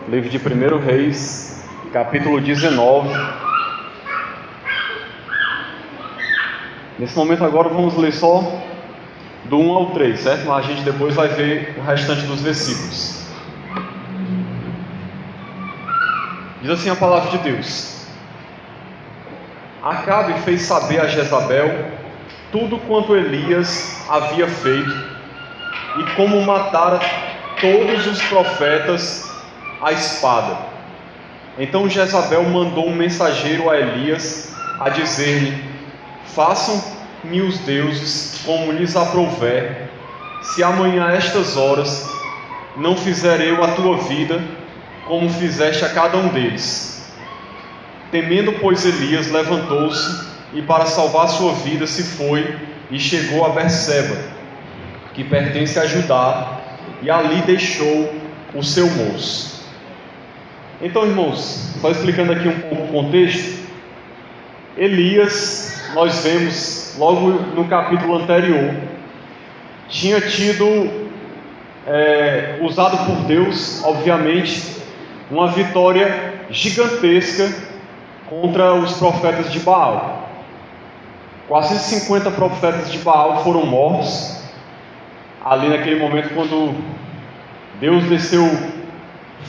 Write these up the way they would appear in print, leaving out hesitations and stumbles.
livro de 1 Reis, capítulo 19. Nesse momento agora vamos ler só do 1 ao 3, certo? Mas a gente depois vai ver o restante dos versículos. Diz assim a palavra de Deus: Acabe fez saber a Jezabel tudo quanto Elias havia feito e como matara todos os profetas à espada. Então Jezabel mandou um mensageiro a Elias a dizer-lhe: Façam-me os deuses como lhes aprouver, se amanhã a estas horas não fizer eu a tua vida como fizeste a cada um deles. Temendo, pois, Elias levantou-se e para salvar sua vida se foi e chegou a Berseba, que pertence a Judá, e ali deixou o seu moço. Então, irmãos, só explicando aqui um pouco o contexto, Elias, nós vemos logo no capítulo anterior, tinha tido usado por Deus, obviamente, uma vitória gigantesca contra os profetas de Baal. 450 profetas de Baal foram mortos ali naquele momento, quando Deus desceu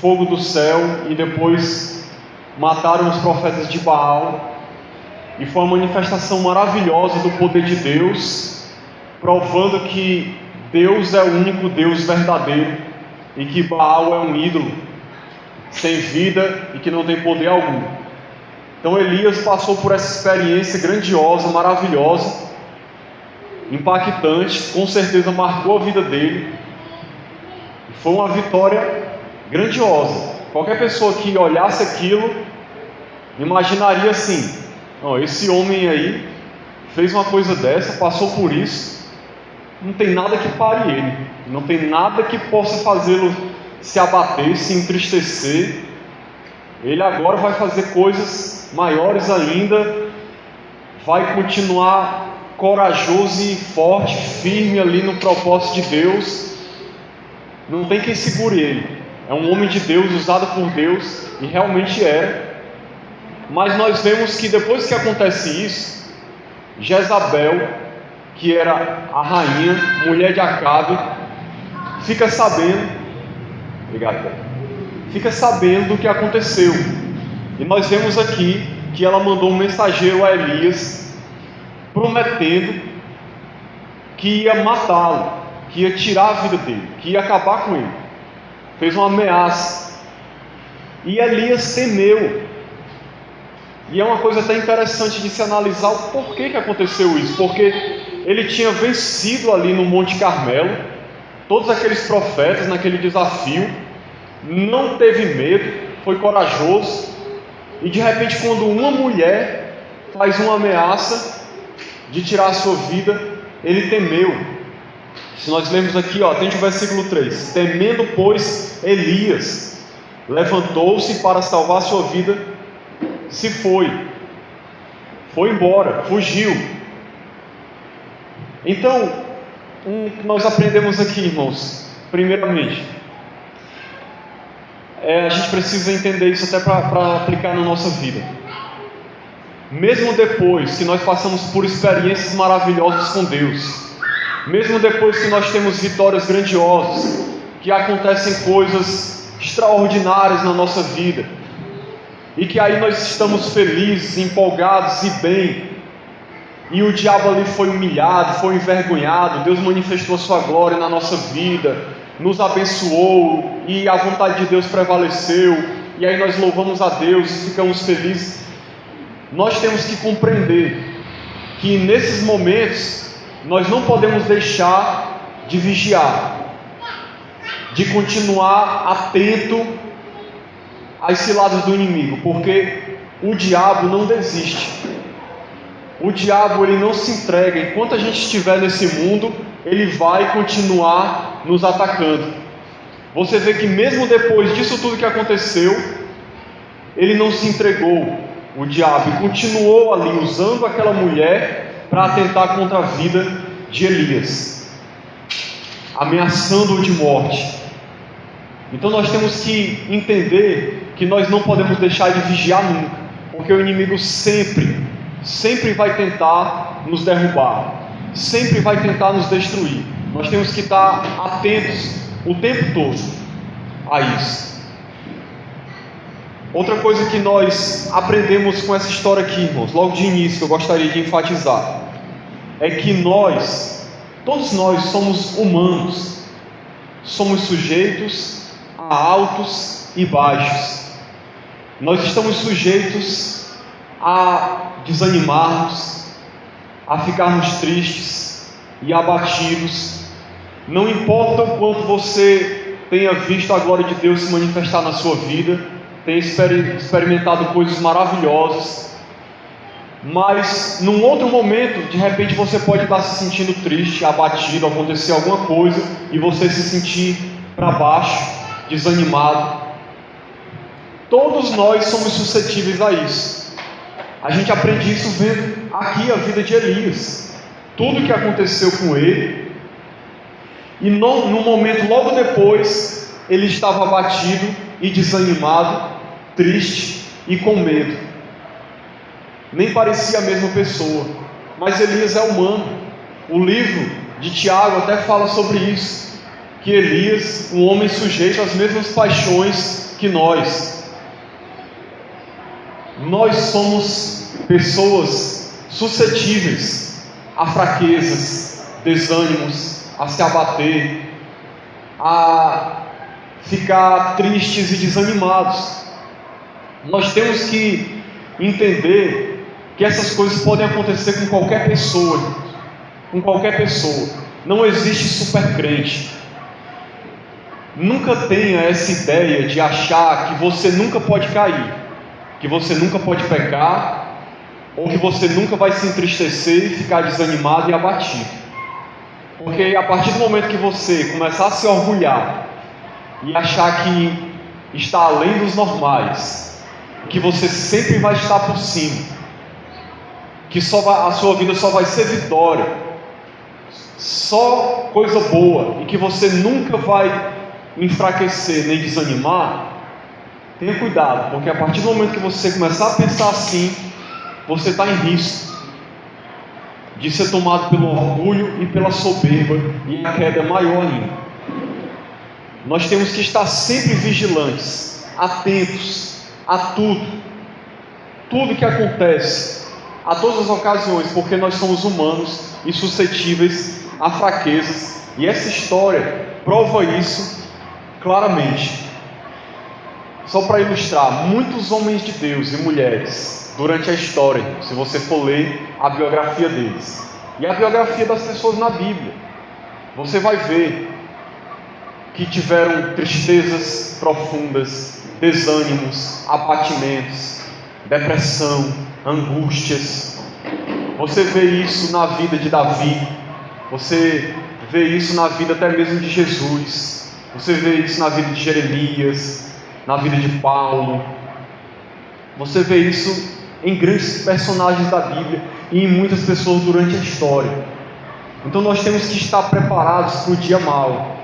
fogo do céu e depois mataram os profetas de Baal. E foi uma manifestação maravilhosa do poder de Deus, provando que Deus é o único Deus verdadeiro e que Baal é um ídolo sem vida e que não tem poder algum. Então Elias passou por essa experiência grandiosa, maravilhosa, impactante, com certeza marcou a vida dele. Foi uma vitória grandiosa. Qualquer pessoa que olhasse aquilo imaginaria assim: não, esse homem aí fez uma coisa dessa, passou por isso, não tem nada que pare ele, não tem nada que possa fazê-lo se abater, se entristecer. Ele agora vai fazer coisas maiores ainda, vai continuar corajoso e forte, firme ali no propósito de Deus. Não tem quem segure ele. É um homem de Deus, usado por Deus, e realmente é. Mas nós vemos que depois que acontece isso, Jezabel, que era a rainha, mulher de Acabe, fica sabendo do que aconteceu. E nós vemos aqui que ela mandou um mensageiro a Elias, prometendo que ia matá-lo, que ia tirar a vida dele, que ia acabar com ele. Fez uma ameaça. E Elias temeu. E é uma coisa até interessante de se analisar o porquê que aconteceu isso. Porque ele tinha vencido ali no Monte Carmelo todos aqueles profetas naquele desafio, não teve medo, foi corajoso. E de repente, quando uma mulher faz uma ameaça de tirar a sua vida, ele temeu. Se nós lermos aqui, atende o versículo 3: Temendo, pois, Elias levantou-se para salvar sua vida, se foi embora, fugiu. Então, o que nós aprendemos aqui, irmãos, primeiramente, a gente precisa entender isso até para aplicar na nossa vida. Mesmo depois que nós passamos por experiências maravilhosas com Deus, mesmo depois que nós temos vitórias grandiosas, que acontecem coisas extraordinárias na nossa vida, e que aí nós estamos felizes, empolgados e bem, e o diabo ali foi humilhado, foi envergonhado, Deus manifestou a sua glória na nossa vida, nos abençoou, e a vontade de Deus prevaleceu, e aí nós louvamos a Deus e ficamos felizes. Nós temos que compreender que nesses momentos nós não podemos deixar de vigiar, de continuar atento às ciladas do inimigo, porque o diabo não desiste. O diabo, ele não se entrega. Enquanto a gente estiver nesse mundo, ele vai continuar nos atacando. Você vê que mesmo depois disso tudo que aconteceu, ele não se entregou. O diabo continuou ali usando aquela mulher para atentar contra a vida de Elias, ameaçando-o de morte. Então nós temos que entender que nós não podemos deixar de vigiar nunca, porque o inimigo sempre vai tentar nos derrubar, sempre vai tentar nos destruir. Nós temos que estar atentos o tempo todo a isso. Outra coisa que nós aprendemos com essa história aqui, irmãos, logo de início, que eu gostaria de enfatizar, é que todos nós somos humanos, somos sujeitos a altos e baixos. Nós estamos sujeitos a desanimarmos, a ficarmos tristes e abatidos. Não importa o quanto você tenha visto a glória de Deus se manifestar na sua vida, tenha experimentado coisas maravilhosas, mas num outro momento, de repente você pode estar se sentindo triste, abatido, acontecer alguma coisa e você se sentir para baixo, desanimado. Todos nós somos suscetíveis a isso. A gente aprende isso vendo aqui a vida de Elias, tudo o que aconteceu com ele, e no momento logo depois ele estava abatido e desanimado, triste e com medo. Nem parecia a mesma pessoa, mas Elias é humano. O livro de Tiago até fala sobre isso, que Elias, um homem sujeito às mesmas paixões que nós somos pessoas suscetíveis a fraquezas, desânimos, a se abater, a ficar tristes e desanimados. Nós temos que entender que essas coisas podem acontecer com qualquer pessoa, Não existe super crente. Nunca tenha essa ideia de achar que você nunca pode cair, que você nunca pode pecar, ou que você nunca vai se entristecer e ficar desanimado e abatido. Porque a partir do momento que você começar a se orgulhar e achar que está além dos normais, que você sempre vai estar por cima, que a sua vida só vai ser vitória, só coisa boa, e que você nunca vai enfraquecer nem desanimar, tenha cuidado, porque a partir do momento que você começar a pensar assim, você está em risco de ser tomado pelo orgulho e pela soberba, e a queda é maior ainda. Nós temos que estar sempre vigilantes, atentos a tudo que acontece, a todas as ocasiões, porque nós somos humanos e suscetíveis a fraquezas, e essa história prova isso claramente. Só para ilustrar, muitos homens de Deus e mulheres, durante a história, se você for ler a biografia deles, e a biografia das pessoas na Bíblia, você vai ver que tiveram tristezas profundas, desânimos, abatimentos, depressão, angústias. Você vê isso na vida de Davi, você vê isso na vida até mesmo de Jesus, você vê isso na vida de Jeremias, na vida de Paulo. Você vê isso em grandes personagens da Bíblia e em muitas pessoas durante a história. Então nós temos que estar preparados para o dia mau,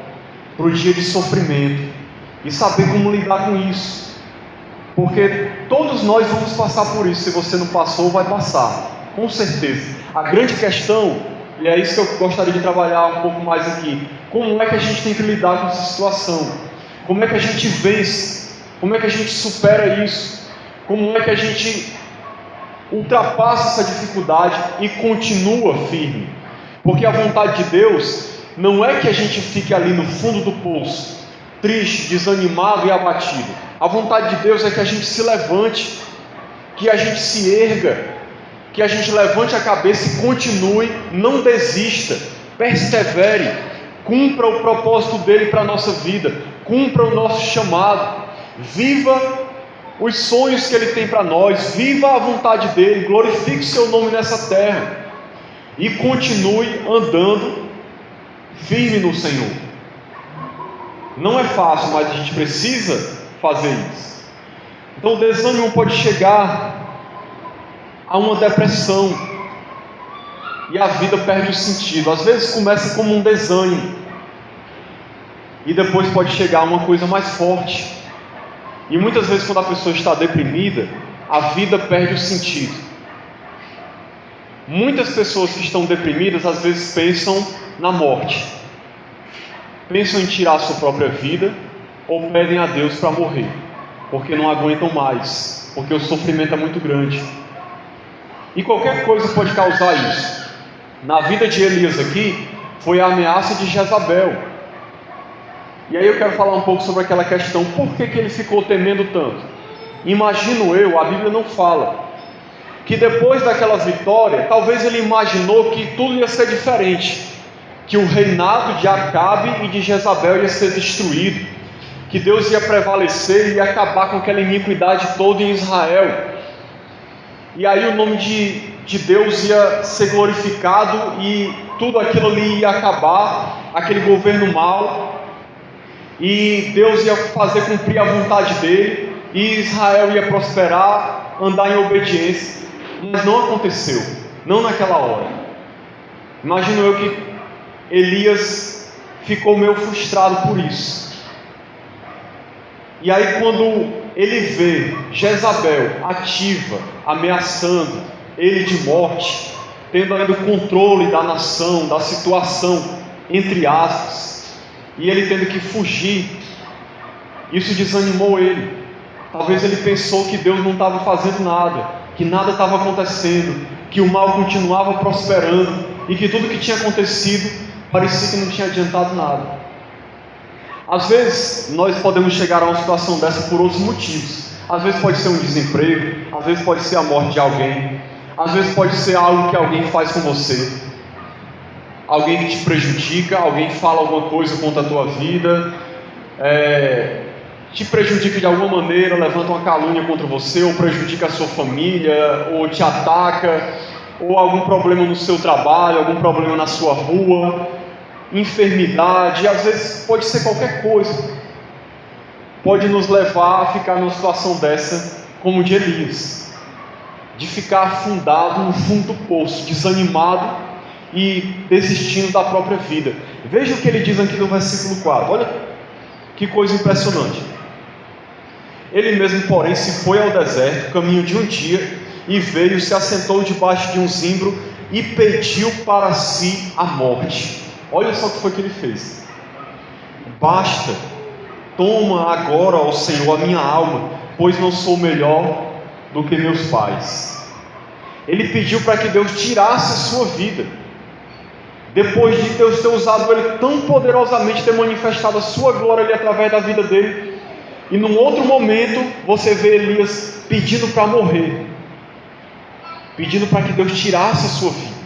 para o dia de sofrimento, e saber como lidar com isso, porque todos nós vamos passar por isso. Se você não passou, vai passar, com certeza. A grande questão, e é isso que eu gostaria de trabalhar um pouco mais aqui, como é que a gente tem que lidar com essa situação, como é que a gente vence, como é que a gente supera isso, como é que a gente ultrapassa essa dificuldade e continua firme. Porque a vontade de Deus não é que a gente fique ali no fundo do poço, triste, desanimado e abatido. A vontade de Deus é que a gente se levante, que a gente se erga, que a gente levante a cabeça e continue, não desista, persevere, cumpra o propósito dele para a nossa vida, cumpra o nosso chamado, viva os sonhos que ele tem para nós, viva a vontade dele, glorifique o seu nome nessa terra e continue andando firme no Senhor. Não é fácil, mas a gente precisa fazer isso. Então o desânimo pode chegar a uma depressão e a vida perde o sentido. Às vezes começa como um desânimo, e depois pode chegar uma coisa mais forte. E muitas vezes quando a pessoa está deprimida, a vida perde o sentido. Muitas pessoas que estão deprimidas às vezes pensam na morte, pensam em tirar a sua própria vida, ou pedem a Deus para morrer, porque não aguentam mais, porque o sofrimento é muito grande. E qualquer coisa pode causar isso. Na vida de Elias aqui, foi a ameaça de Jezabel. E aí eu quero falar um pouco sobre aquela questão, por que ele ficou temendo tanto? Imagino eu, a Bíblia não fala, que depois daquela vitória, talvez ele imaginou que tudo ia ser diferente, que o reinado de Acabe e de Jezabel ia ser destruído, que Deus ia prevalecer e ia acabar com aquela iniquidade toda em Israel. E aí o nome de Deus ia ser glorificado e tudo aquilo ali ia acabar, aquele governo mau, e Deus ia fazer cumprir a vontade dele, e Israel ia prosperar, andar em obediência. Mas não aconteceu, não naquela hora. Imagino eu que Elias ficou meio frustrado por isso. E aí quando ele vê Jezabel ativa, ameaçando ele de morte, tendo ainda o controle da nação, da situação, entre aspas, e ele tendo que fugir, isso desanimou ele. Talvez ele pensou que Deus não estava fazendo nada, que nada estava acontecendo, que o mal continuava prosperando e que tudo que tinha acontecido parecia que não tinha adiantado nada. Às vezes nós podemos chegar a uma situação dessa por outros motivos. Às vezes pode ser um desemprego, às vezes pode ser a morte de alguém, às vezes pode ser algo que alguém faz com você, alguém que te prejudica, alguém que fala alguma coisa contra a tua vida, te prejudica de alguma maneira, levanta uma calúnia contra você, ou prejudica a sua família, ou te ataca, ou algum problema no seu trabalho, algum problema na sua rua, enfermidade, às vezes pode ser qualquer coisa, pode nos levar a ficar numa situação dessa, como de Elias, de ficar afundado no fundo do poço, desanimado e desistindo da própria vida. Veja o que ele diz aqui no versículo 4, olha que coisa impressionante. Ele mesmo, porém, se foi ao deserto, caminho de um dia, e veio, se assentou debaixo de um zimbro e pediu para si a morte. Olha só o que foi que ele fez. Basta, toma agora, ó Senhor, a minha alma, pois não sou melhor do que meus pais. Ele pediu para que Deus tirasse a sua vida, depois de Deus ter usado ele tão poderosamente, ter manifestado a sua glória ali através da vida dele. E num outro momento você vê Elias pedindo para morrer, pedindo para que Deus tirasse a sua vida.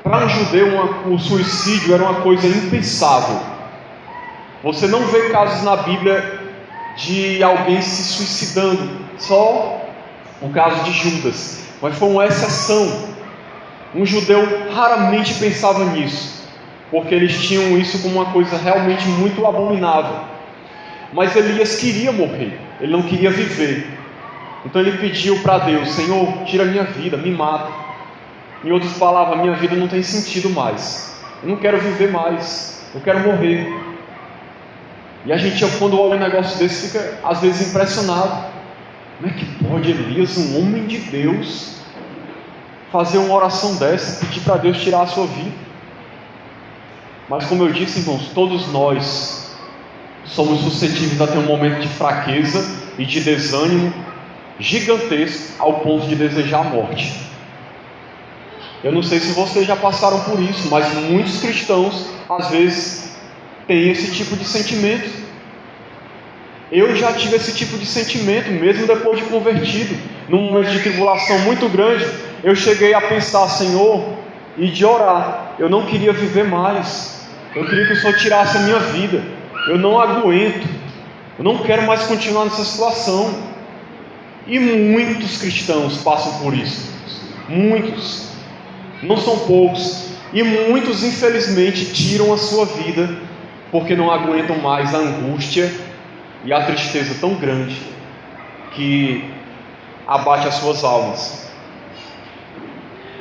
Para um judeu o suicídio era uma coisa impensável. Você não vê casos na Bíblia de alguém se suicidando, só o caso de Judas, mas foi uma exceção. Um judeu raramente pensava nisso, porque eles tinham isso como uma coisa realmente muito abominável. Mas Elias queria morrer, ele não queria viver. Então ele pediu para Deus: Senhor, tira a minha vida, me mata. Em outras palavras, a minha vida não tem sentido mais, eu não quero viver mais, eu quero morrer. E a gente, quando olha um negócio desse, fica às vezes impressionado. Como é que pode Elias, um homem de Deus, fazer uma oração dessa, pedir para Deus tirar a sua vida? Mas como eu disse, irmãos, todos nós somos suscetíveis a ter um momento de fraqueza e de desânimo gigantesco ao ponto de desejar a morte. Eu não sei se vocês já passaram por isso, mas muitos cristãos às vezes têm esse tipo de sentimento. Eu já tive esse tipo de sentimento, mesmo depois de convertido. Num momento de tribulação muito grande, eu cheguei a pensar: Senhor, e de orar, eu não queria viver mais, eu queria que o Senhor tirasse a minha vida, eu não aguento, eu não quero mais continuar nessa situação. E muitos cristãos passam por isso, muitos, não são poucos, e muitos infelizmente tiram a sua vida porque não aguentam mais a angústia e a tristeza tão grande que abate as suas almas.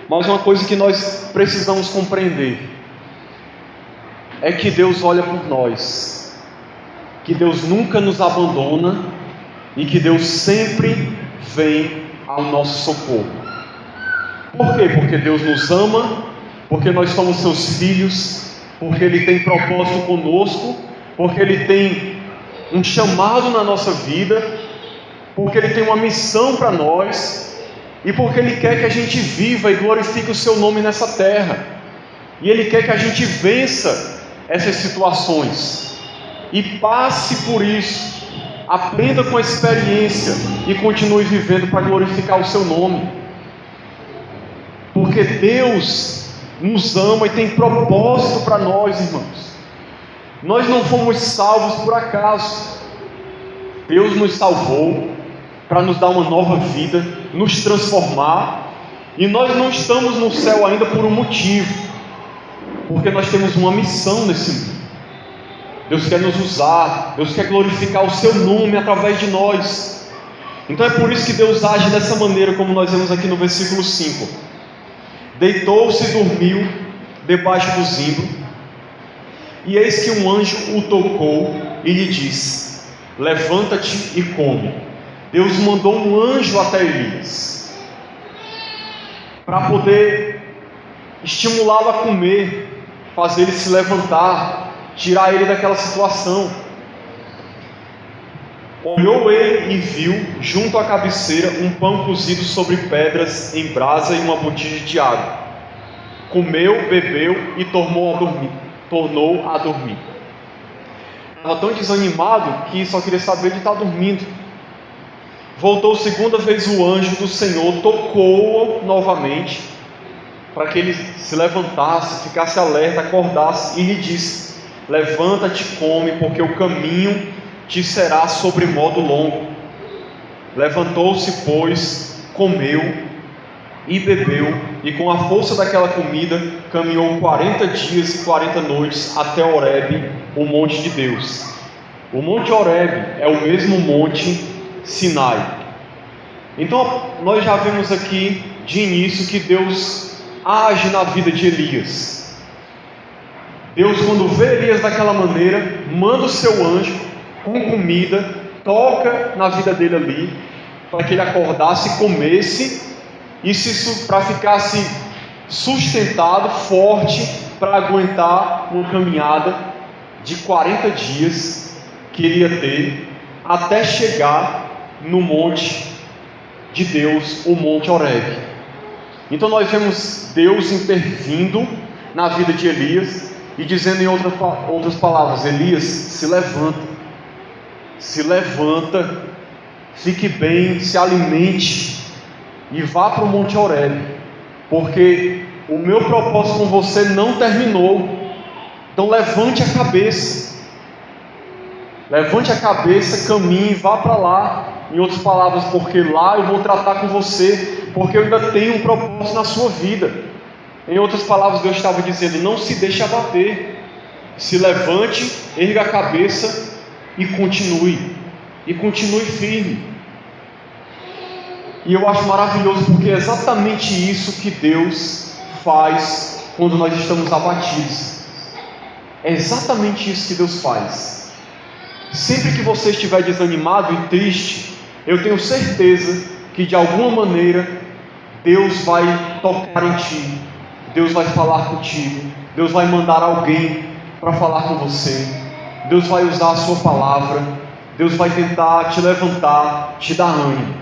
Mas uma coisa que nós precisamos compreender é que Deus olha por nós, que Deus nunca nos abandona e que Deus sempre vem ao nosso socorro. Por quê? Porque Deus nos ama, porque nós somos seus filhos, porque Ele tem propósito conosco, porque Ele tem um chamado na nossa vida, porque Ele tem uma missão para nós, e porque Ele quer que a gente viva e glorifique o Seu nome nessa terra, e Ele quer que a gente vença essas situações, e passe por isso, aprenda com a experiência, e continue vivendo para glorificar o Seu nome, porque Deus nos ama e tem propósito para nós, irmãos. Nós não fomos salvos por acaso. Deus nos salvou para nos dar uma nova vida, nos transformar, e nós não estamos no céu ainda por um motivo, porque nós temos uma missão nesse mundo. Deus quer nos usar, Deus quer glorificar o Seu nome através de nós. Então é por isso que Deus age dessa maneira, como nós vemos aqui no versículo 5. Deitou-se e dormiu debaixo do zimbro, e eis que um anjo o tocou e lhe disse: levanta-te e come. Deus mandou um anjo até Elias para poder estimulá-lo a comer, fazer ele se levantar, tirar ele daquela situação. Olhou ele e viu, junto à cabeceira, um pão cozido sobre pedras em brasa e uma botija de água. Comeu, bebeu e tornou a dormir. Estava tão desanimado que só queria saber de estar dormindo. Voltou segunda vez o anjo do Senhor, tocou-o novamente, para que ele se levantasse, ficasse alerta, acordasse, e lhe disse: levanta-te, come, porque o caminho te será sobremodo longo. Levantou-se, pois, comeu e bebeu, e com a força daquela comida caminhou 40 dias e 40 noites até Horebe, o monte de Deus. O monte Horebe é o mesmo monte Sinai. Então nós já vemos aqui de início que Deus age na vida de Elias. Deus, quando vê Elias daquela maneira, manda o seu anjo com comida, toca na vida dele ali, para que ele acordasse, comesse, e para ficasse sustentado, forte, para aguentar uma caminhada de 40 dias que ele ia ter, até chegar no monte de Deus, o monte Horebe. Então nós vemos Deus intervindo na vida de Elias, e dizendo em outras palavras: Elias, se levanta, fique bem, se alimente e vá para o monte Horebe, porque o meu propósito com você não terminou. Então levante a cabeça, caminhe, vá para lá. Em outras palavras, porque lá eu vou tratar com você, porque eu ainda tenho um propósito na sua vida. Em outras palavras, Deus estava dizendo: não se deixe abater, se levante, erga a cabeça e continue firme. E eu acho maravilhoso, porque é exatamente isso que Deus faz quando nós estamos abatidos. É exatamente isso que Deus faz. Sempre que você estiver desanimado e triste, eu tenho certeza que de alguma maneira Deus vai tocar em ti, Deus vai falar contigo, Deus vai mandar alguém para falar com você, Deus vai usar a sua palavra, Deus vai tentar te levantar, te dar ânimo.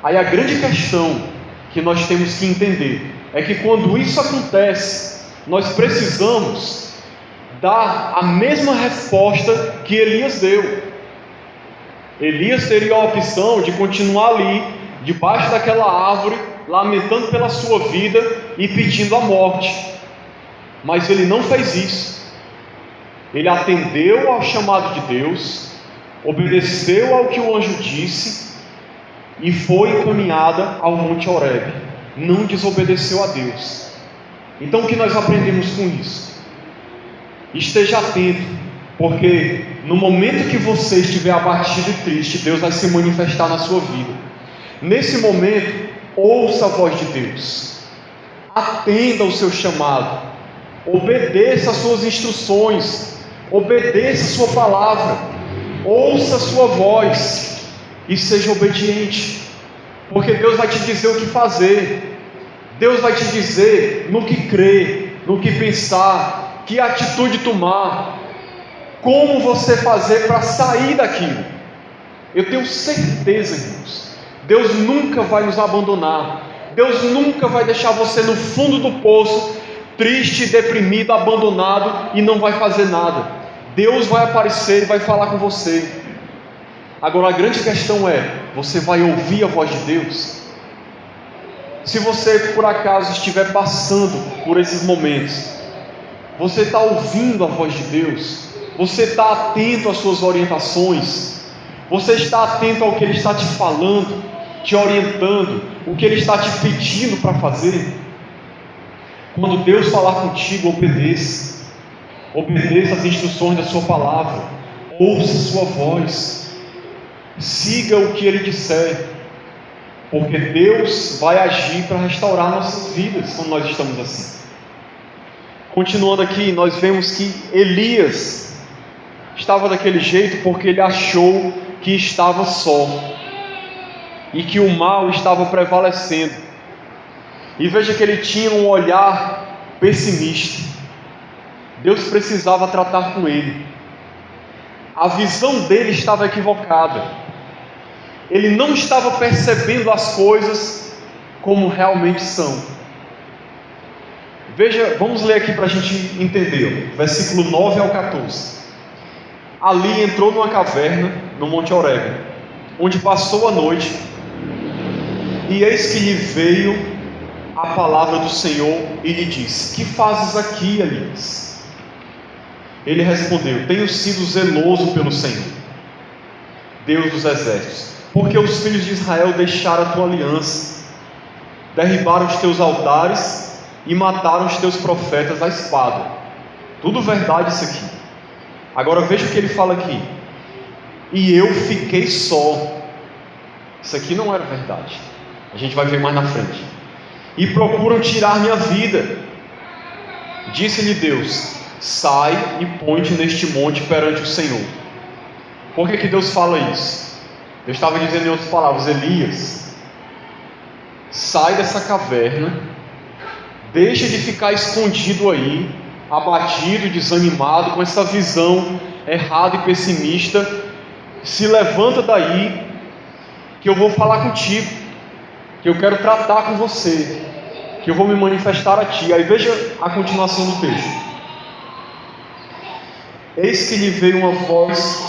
Aí a grande questão que nós temos que entender é que quando isso acontece, nós precisamos dar a mesma resposta que Elias deu. Elias teria a opção de continuar ali, debaixo daquela árvore, lamentando pela sua vida e pedindo a morte, mas ele não fez isso. Ele atendeu ao chamado de Deus, obedeceu ao que o anjo disse e foi encaminhada ao monte Horebe. Não desobedeceu a Deus. Então o que nós aprendemos com isso? Esteja atento, porque no momento que você estiver abatido e triste, Deus vai se manifestar na sua vida. Nesse momento, ouça a voz de Deus, atenda ao seu chamado, obedeça às suas instruções, obedeça a sua palavra, ouça a sua voz e seja obediente, porque Deus vai te dizer o que fazer, Deus vai te dizer no que crer, no que pensar, que atitude tomar, como você fazer para sair daquilo. Eu tenho certeza, irmãos, Deus nunca vai nos abandonar, Deus nunca vai deixar você no fundo do poço, triste, deprimido, abandonado e não vai fazer nada. Deus vai aparecer e vai falar com você. Agora a grande questão é, você vai ouvir a voz de Deus? Se você por acaso estiver passando por esses momentos, você está ouvindo a voz de Deus? Você está atento às suas orientações? Você está atento ao que Ele está te falando, te orientando, o que Ele está te pedindo para fazer? Quando Deus falar contigo, obedeça. Obedeça as instruções da sua palavra. Ouça a sua voz. Siga o que Ele disser. Porque Deus vai agir para restaurar nossas vidas quando nós estamos assim. Continuando aqui, nós vemos que Elias estava daquele jeito porque ele achou que estava só e que o mal estava prevalecendo. E veja que ele tinha um olhar pessimista. Deus precisava tratar com ele. A visão dele estava equivocada. Ele não estava percebendo as coisas como realmente são. Veja, vamos ler aqui para a gente entender, versículo 9 ao 14. Ali entrou numa caverna no Monte Horebe, onde passou a noite, e eis que lhe veio a palavra do Senhor e lhe disse: que fazes aqui, Elias? Ele respondeu: tenho sido zeloso pelo Senhor, Deus dos exércitos, porque os filhos de Israel deixaram a tua aliança, derribaram os teus altares e mataram os teus profetas à espada. Tudo verdade isso aqui. Agora veja o que ele fala aqui: e eu fiquei só. Isso aqui não era verdade, a gente vai ver mais na frente. E procuram tirar minha vida. Disse-lhe Deus: sai e põe-te neste monte perante o Senhor. Por que Deus fala isso? Deus estava dizendo em outras palavras: Elias, sai dessa caverna, deixa de ficar escondido aí, abatido, desanimado, com essa visão errada e pessimista. Se levanta daí, que eu vou falar contigo, que eu quero tratar com você, que eu vou me manifestar a ti. Aí veja a continuação do texto. Eis que lhe veio uma voz,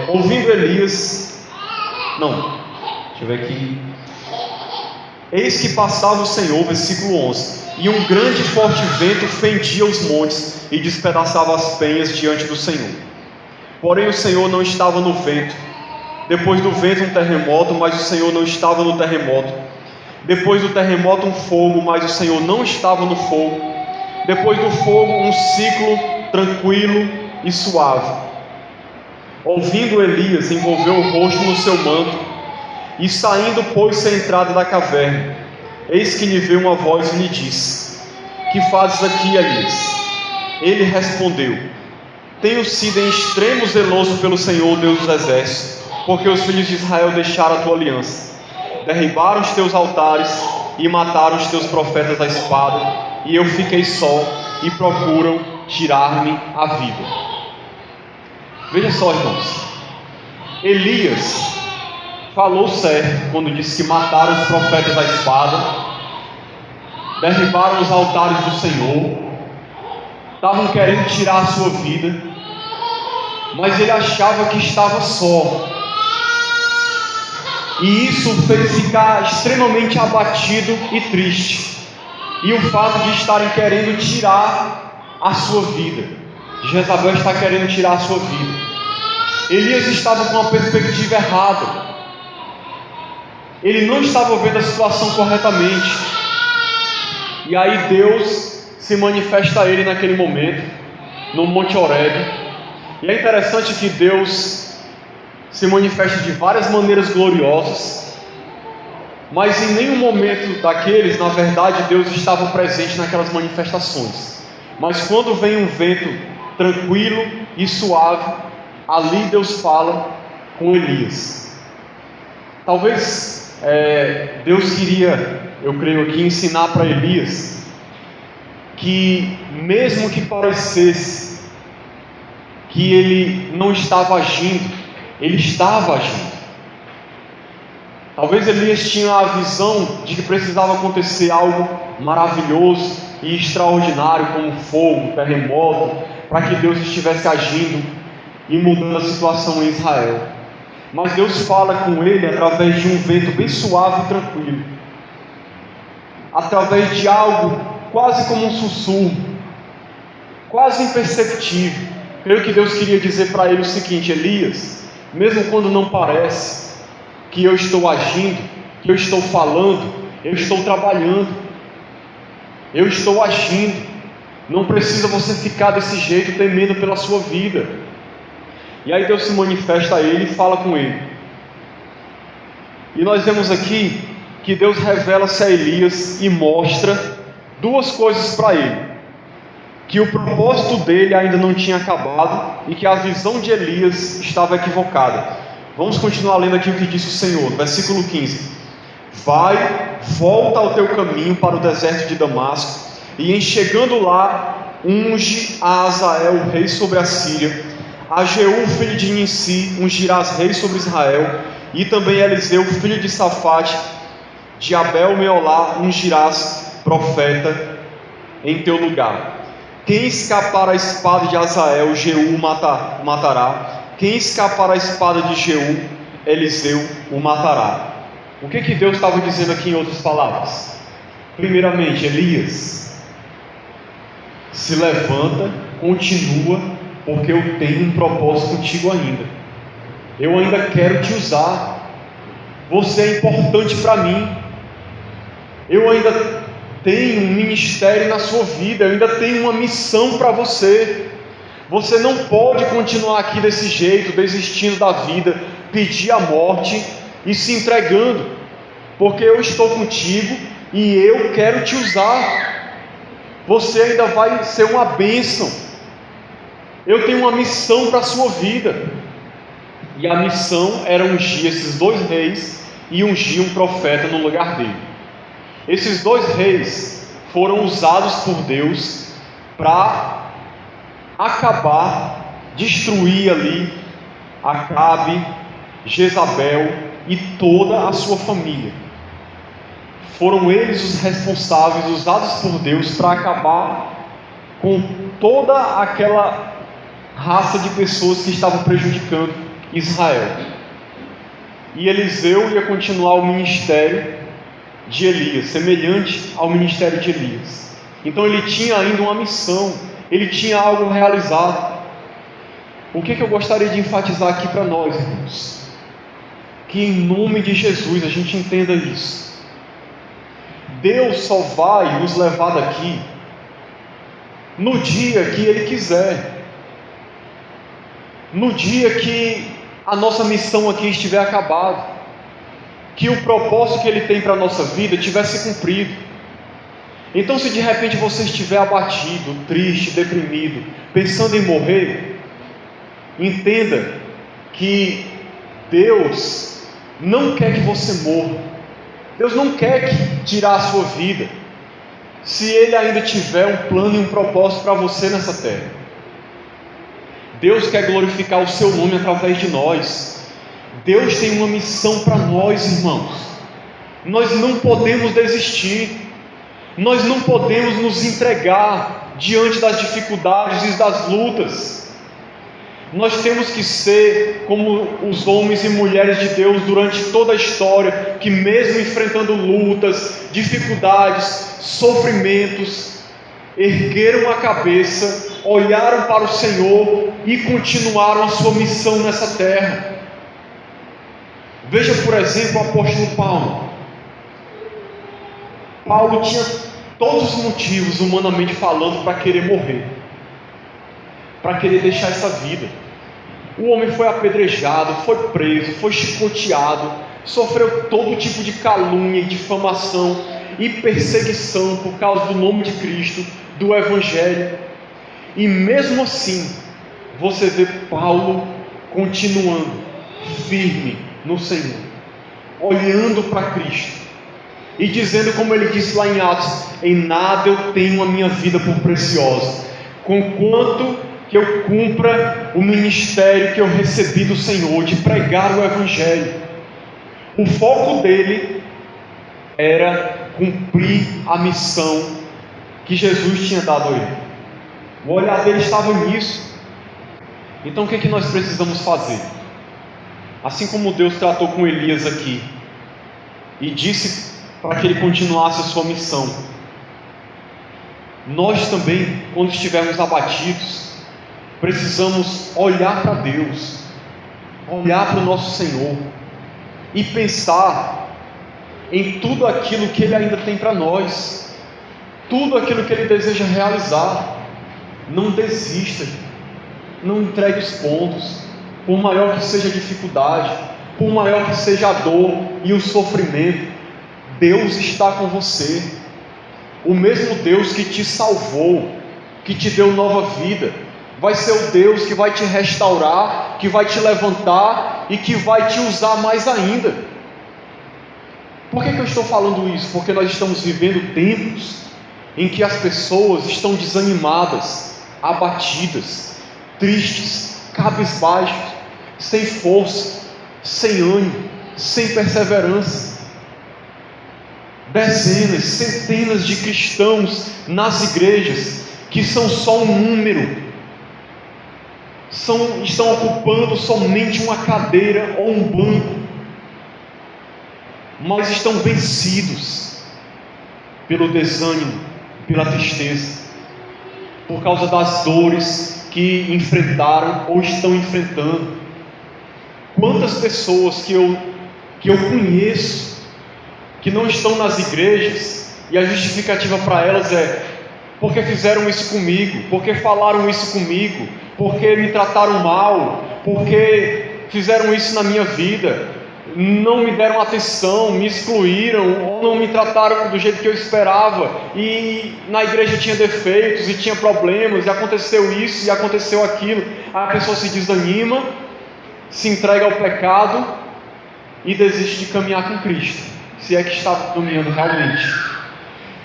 ouvindo Elias, deixa eu ver aqui. Eis que passava o Senhor, versículo 11, e um grande e forte vento fendia os montes e despedaçava as penhas diante do Senhor. Porém o Senhor não estava no vento. Depois do vento um terremoto, mas o Senhor não estava no terremoto. Depois do terremoto um fogo, mas o Senhor não estava no fogo. Depois do fogo um ciclo tranquilo e suave. Ouvindo Elias, envolveu o rosto no seu manto e saindo pôs-se à entrada da caverna. Eis que lhe veio uma voz e lhe disse: que fazes aqui, Elias? Ele respondeu: tenho sido em extremo zeloso pelo Senhor, Deus dos exércitos, porque os filhos de Israel deixaram a tua aliança, derribaram os teus altares e mataram os teus profetas à espada, e eu fiquei só, e procuram tirar-me a vida. Veja só, irmãos, Elias falou certo quando disse que mataram os profetas à espada, derribaram os altares do Senhor, estavam querendo tirar a sua vida, mas ele achava que estava só, e isso o fez ficar extremamente abatido e triste. E o fato de estarem querendo tirar a sua vida, Jezabel está querendo tirar a sua vida. Elias estava com uma perspectiva errada, ele não estava vendo a situação corretamente. E aí Deus se manifesta a ele naquele momento, no Monte Horebe. E é interessante que Deus se manifesta de várias maneiras gloriosas, mas em nenhum momento daqueles, na verdade, Deus estava presente naquelas manifestações. Mas quando vem um vento tranquilo e suave, ali Deus fala com Elias. Talvez Deus queria, eu creio aqui, ensinar para Elias que mesmo que parecesse que ele não estava agindo, ele estava agindo. Talvez Elias tinha a visão de que precisava acontecer algo maravilhoso e extraordinário, como fogo, terremoto, para que Deus estivesse agindo e mudando a situação em Israel. Mas Deus fala com ele através de um vento bem suave e tranquilo, através de algo quase como um sussurro, quase imperceptível. Creio que Deus queria dizer para ele o seguinte: Elias, mesmo quando não parece que eu estou agindo, que eu estou falando, eu estou trabalhando, eu estou agindo. Não precisa você ficar desse jeito, temendo pela sua vida. E aí Deus se manifesta a ele e fala com ele. E nós vemos aqui que Deus revela-se a Elias e mostra duas coisas para ele: que o propósito dele ainda não tinha acabado e que a visão de Elias estava equivocada. Vamos continuar lendo aqui o que disse o Senhor, versículo 15: Vai, volta ao teu caminho para o deserto de Damasco, e em chegando lá, unge a Azael, rei sobre a Síria, a Jeú, filho de Ninsi, ungirás rei sobre Israel, e também Eliseu, filho de Safate, de Abel-Meolá, ungirás profeta em teu lugar. Quem escapar à espada de Azael, Jeú matará. Quem escapar à espada de Jeú, Eliseu o matará. O que Deus estava dizendo aqui em outras palavras? Primeiramente, Elias, se levanta, continua, porque eu tenho um propósito contigo ainda. Eu ainda quero te usar. Você é importante para mim. Eu ainda tenho um ministério na sua vida. Eu ainda tenho uma missão para você. Você não pode continuar aqui desse jeito, desistindo da vida, pedir a morte e se entregando, porque eu estou contigo e eu quero te usar. Você ainda vai ser uma bênção. Eu tenho uma missão para a sua vida. E a missão era ungir esses dois reis e ungir um profeta no lugar dele. Esses dois reis foram usados por Deus para acabar, destruir ali Acabe, Jezabel e toda a sua família. Foram eles os responsáveis, usados por Deus para acabar com toda aquela raça de pessoas que estavam prejudicando Israel. E Eliseu ia continuar o ministério de Elias, semelhante ao ministério de Elias. Então ele tinha ainda uma missão, ele tinha algo realizado. O que eu gostaria de enfatizar aqui para nós, irmãos? Que em nome de Jesus a gente entenda isso. Deus só vai nos levar daqui no dia que Ele quiser, no dia que a nossa missão aqui estiver acabada, que o propósito que Ele tem para a nossa vida tivesse cumprido. Então, se de repente você estiver abatido, triste, deprimido, pensando em morrer, entenda que Deus não quer que você morra. Deus não quer tirar a sua vida, se Ele ainda tiver um plano e um propósito para você nessa terra. Deus quer glorificar o seu nome através de nós. Deus tem uma missão para nós, irmãos. Nós não podemos desistir. Nós não podemos nos entregar diante das dificuldades e das lutas. Nós temos que ser como os homens e mulheres de Deus durante toda a história, que mesmo enfrentando lutas, dificuldades, sofrimentos, ergueram a cabeça, olharam para o Senhor e continuaram a sua missão nessa terra. Veja, por exemplo, o apóstolo Paulo. Paulo tinha todos os motivos, humanamente falando, para querer morrer, para querer deixar essa vida. O homem foi apedrejado, foi preso, foi chicoteado, sofreu todo tipo de calúnia, difamação e perseguição por causa do nome de Cristo do Evangelho. E mesmo assim, você vê Paulo continuando firme no Senhor, olhando para Cristo e dizendo, como ele disse lá em Atos: em nada eu tenho a minha vida por preciosa, conquanto que eu cumpra o ministério que eu recebi do Senhor, de pregar o Evangelho. O foco dele era cumprir a missão que Jesus tinha dado a ele. O olhar dele estava nisso. Então o que nós precisamos fazer? Assim como Deus tratou com Elias aqui e disse para que ele continuasse a sua missão, nós também, quando estivermos abatidos, precisamos olhar para Deus, olhar para o nosso Senhor e pensar em tudo aquilo que Ele ainda tem para nós, tudo aquilo que Ele deseja realizar. Não desista, não entregue os pontos, por maior que seja a dificuldade, por maior que seja a dor e o sofrimento. Deus está com você. O mesmo Deus que te salvou, que te deu nova vida, vai ser o Deus que vai te restaurar, que vai te levantar e que vai te usar mais ainda. Por que eu estou falando isso? Porque nós estamos vivendo tempos em que as pessoas estão desanimadas, abatidas, tristes, cabisbaixos, sem força, sem ânimo, sem perseverança. Dezenas, centenas de cristãos nas igrejas que são só um número, estão ocupando somente uma cadeira ou um banco, mas estão vencidos pelo desânimo, pela tristeza, por causa das dores que enfrentaram ou estão enfrentando. Quantas pessoas que eu conheço que não estão nas igrejas, e a justificativa para elas é: porque fizeram isso comigo, porque falaram isso comigo, porque me trataram mal, porque fizeram isso na minha vida, não me deram atenção, me excluíram, ou não me trataram do jeito que eu esperava, e na igreja tinha defeitos, e tinha problemas, e aconteceu isso, e aconteceu aquilo. A pessoa se desanima, se entrega ao pecado, e desiste de caminhar com Cristo, se é que está caminhando realmente.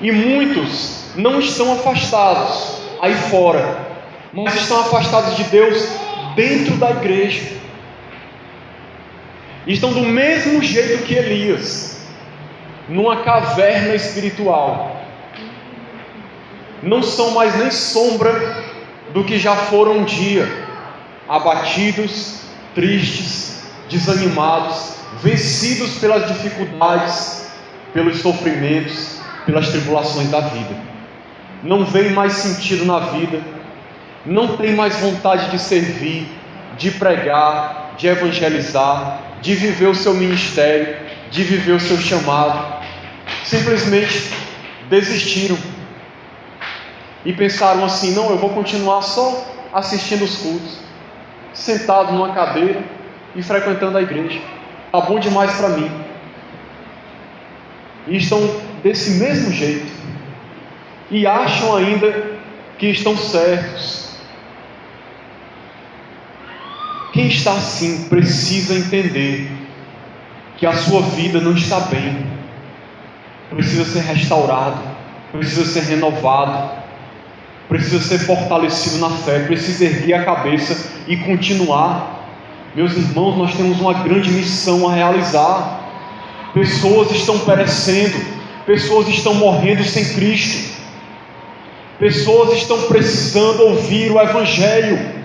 E muitos não estão afastados aí fora, mas estão afastados de Deus dentro da igreja. Estão do mesmo jeito que Elias, numa caverna espiritual. Não são mais nem sombra do que já foram um dia, abatidos, tristes, desanimados, vencidos pelas dificuldades, pelos sofrimentos, pelas tribulações da vida. Não veem mais sentido na vida, não tem mais vontade de servir, de pregar, de evangelizar, de viver o seu ministério, de viver o seu chamado. Simplesmente desistiram e pensaram assim: não, eu vou continuar só assistindo os cultos, sentado numa cadeira e frequentando a igreja. Está bom demais para mim. E estão desse mesmo jeito, e acham ainda que estão certos. Quem está assim precisa entender que a sua vida não está bem, precisa ser restaurado, precisa ser renovado, precisa ser fortalecido na fé, precisa erguer a cabeça e continuar. Meus irmãos, nós temos uma grande missão a realizar. Pessoas estão perecendo, pessoas estão morrendo sem Cristo, pessoas estão precisando ouvir o Evangelho.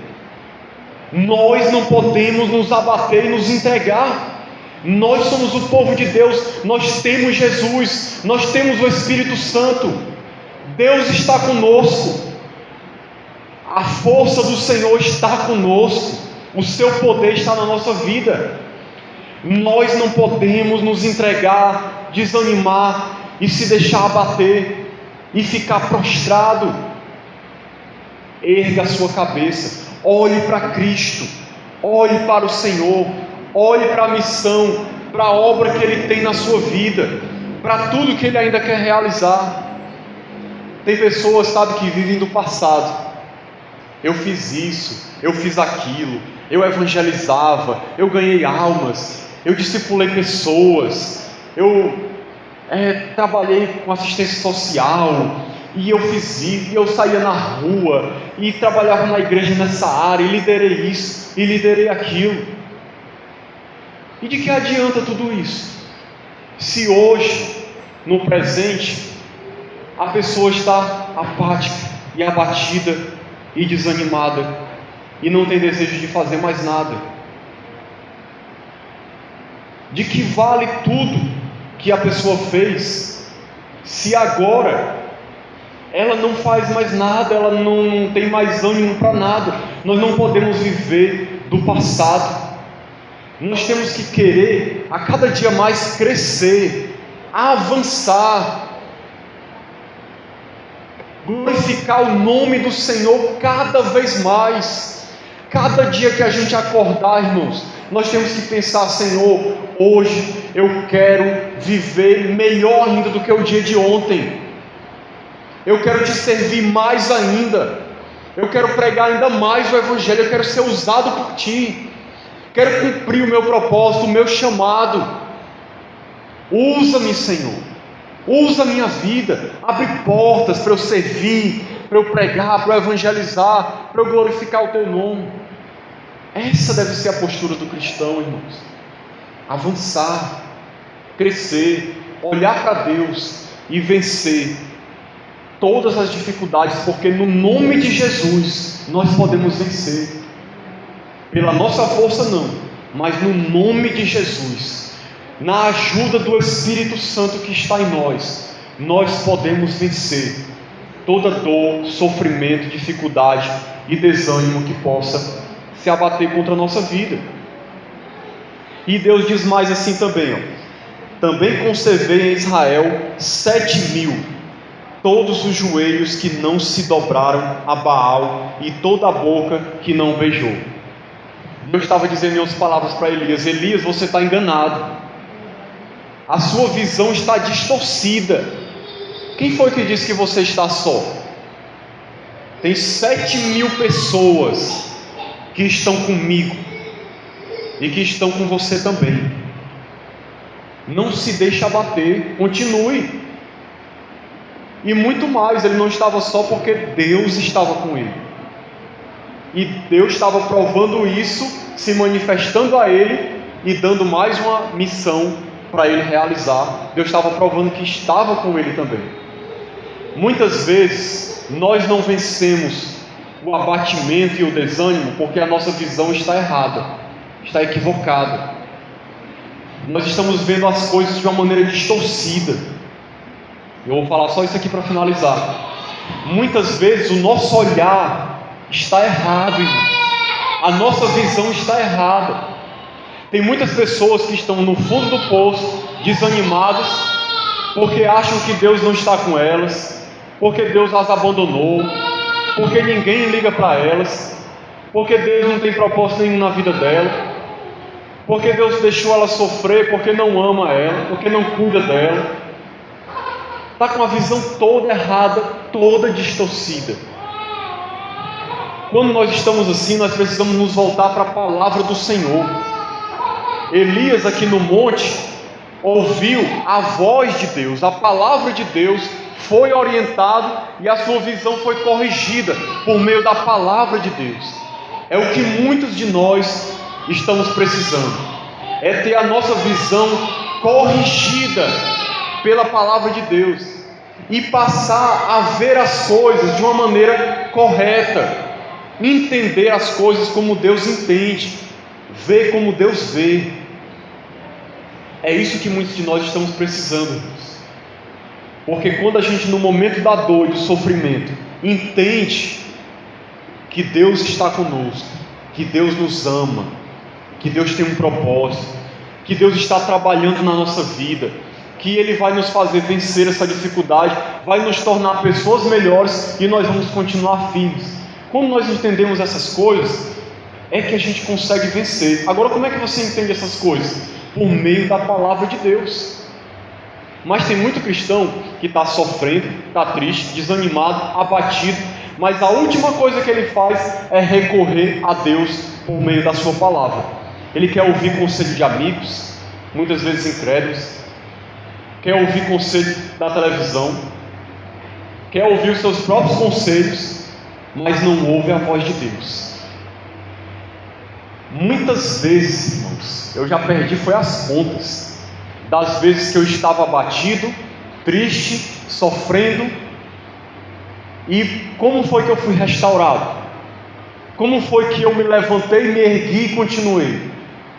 Nós não podemos nos abater e nos entregar. Nós somos o povo de Deus, nós temos Jesus, nós temos o Espírito Santo, Deus está conosco, a força do Senhor está conosco, o seu poder está na nossa vida. Nós não podemos nos entregar, desanimar e se deixar abater e ficar prostrado. Erga a sua cabeça, olhe para Cristo, olhe para o Senhor, olhe para a missão, para a obra que Ele tem na sua vida, para tudo que Ele ainda quer realizar. Tem pessoas, sabe, que vivem do passado. Eu fiz isso, eu fiz aquilo, eu evangelizava, eu ganhei almas, eu discipulei pessoas, eu trabalhei com assistência social, e eu fiz isso, e eu saía na rua, e trabalhava na igreja nessa área, e liderei isso, e liderei aquilo. E de que adianta tudo isso? Se hoje, no presente, a pessoa está apática e abatida e desanimada e não tem desejo de fazer mais nada. De que vale tudo que a pessoa fez se agora ela não faz mais nada, ela não tem mais ânimo para nada? Nós não podemos viver do passado. Nós temos que querer a cada dia mais crescer, avançar, glorificar o nome do Senhor cada vez mais. Cada dia que a gente acordar, irmãos, nós temos que pensar: Senhor, hoje eu quero viver melhor ainda do que o dia de ontem. Eu quero te servir mais ainda. Eu quero pregar ainda mais o Evangelho. Eu quero ser usado por Ti. Quero cumprir o meu propósito, o meu chamado. Usa-me, Senhor. Usa a minha vida. Abre portas para eu servir, para eu pregar, para eu evangelizar, para eu glorificar o Teu nome. Essa deve ser a postura do cristão, irmãos. Avançar, crescer, olhar para Deus e vencer todas as dificuldades, porque no nome de Jesus nós podemos vencer. Pela nossa força não, mas no nome de Jesus, na ajuda do Espírito Santo que está em nós, nós podemos vencer toda dor, sofrimento, dificuldade e desânimo que possa se abater contra a nossa vida. E Deus diz mais assim também, também conservei em Israel 7.000, todos os joelhos que não se dobraram a Baal e toda a boca que não beijou. Deus estava dizendo em outras palavras para Elias: Elias, você está enganado, a sua visão está distorcida. Quem foi que disse que você está só? Tem 7.000 pessoas que estão comigo e que estão com você também. Não se deixe abater, continue. E muito mais, ele não estava só porque Deus estava com ele. E Deus estava provando isso, se manifestando a ele e dando mais uma missão para ele realizar. Deus estava provando que estava com ele também. Muitas vezes nós não vencemos o abatimento e o desânimo porque a nossa visão está errada, está equivocada. Nós estamos vendo as coisas de uma maneira distorcida. Eu vou falar só isso aqui para finalizar. Muitas vezes o nosso olhar está errado, irmão. A nossa visão está errada. Tem muitas pessoas que estão no fundo do poço, desanimadas, porque acham que Deus não está com elas, porque Deus as abandonou, porque ninguém liga para elas, porque Deus não tem propósito nenhum na vida dela, porque Deus deixou ela sofrer, porque não ama ela, porque não cuida dela. Está com a visão toda errada, toda distorcida. Quando nós estamos assim, nós precisamos nos voltar para a palavra do Senhor. Elias aqui no monte ouviu a voz de Deus, a palavra de Deus, foi orientado e a sua visão foi corrigida por meio da palavra de Deus. É o que muitos de nós estamos precisando, é ter a nossa visão corrigida pela palavra de Deus e passar a ver as coisas de uma maneira correta, entender as coisas como Deus entende, ver como Deus vê. É isso que muitos de nós estamos precisando, porque quando a gente, no momento da dor e do sofrimento, entende que Deus está conosco, que Deus nos ama, que Deus tem um propósito, que Deus está trabalhando na nossa vida, que Ele vai nos fazer vencer essa dificuldade, vai nos tornar pessoas melhores e nós vamos continuar firmes. Quando nós entendemos essas coisas, é que a gente consegue vencer. Agora, como é que você entende essas coisas? Por meio da palavra de Deus. Mas tem muito cristão que está sofrendo, está triste, desanimado, abatido, mas a última coisa que ele faz é recorrer a Deus por meio da sua palavra. Ele quer ouvir conselho de amigos, muitas vezes incrédulos, quer ouvir conselho da televisão, quer ouvir os seus próprios conselhos, mas não ouve a voz de Deus. Muitas vezes, irmãos, eu já perdi foi as contas das vezes que eu estava abatido, triste, sofrendo, e como foi que eu fui restaurado? Como foi que eu me levantei, me ergui e continuei?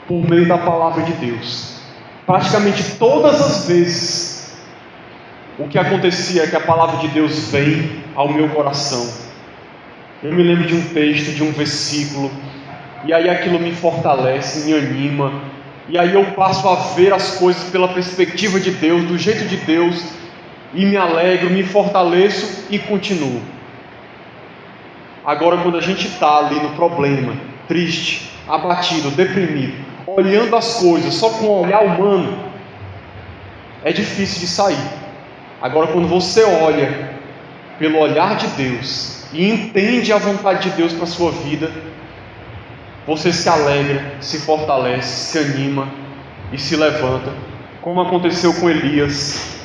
Por meio da palavra de Deus. Praticamente todas as vezes, o que acontecia é que a palavra de Deus vem ao meu coração. Eu me lembro de um texto, de um versículo, e aí aquilo me fortalece, me anima, e aí eu passo a ver as coisas pela perspectiva de Deus, do jeito de Deus, e me alegro, me fortaleço e continuo. Agora, quando a gente está ali no problema, triste, abatido, deprimido, olhando as coisas só com um olhar humano, é difícil de sair. Agora, quando você olha pelo olhar de Deus e entende a vontade de Deus para a sua vida, você se alegra, se fortalece, se anima e se levanta, como aconteceu com Elias,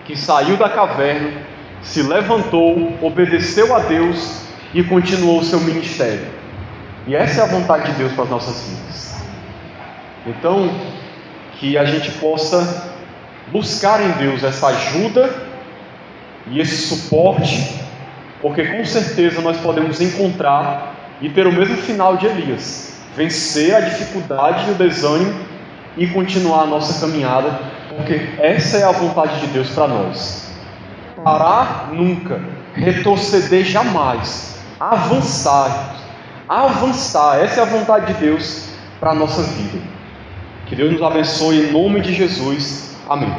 que saiu da caverna, se levantou, obedeceu a Deus e continuou o seu ministério. E essa é a vontade de Deus para as nossas vidas. Então, que a gente possa buscar em Deus essa ajuda e esse suporte, porque com certeza nós podemos encontrar e ter o mesmo final de Elias, vencer a dificuldade e o desânimo e continuar a nossa caminhada, porque essa é a vontade de Deus para nós. Parar nunca, retroceder jamais, avançar, essa é a vontade de Deus para a nossa vida. Que Deus nos abençoe em nome de Jesus, amém.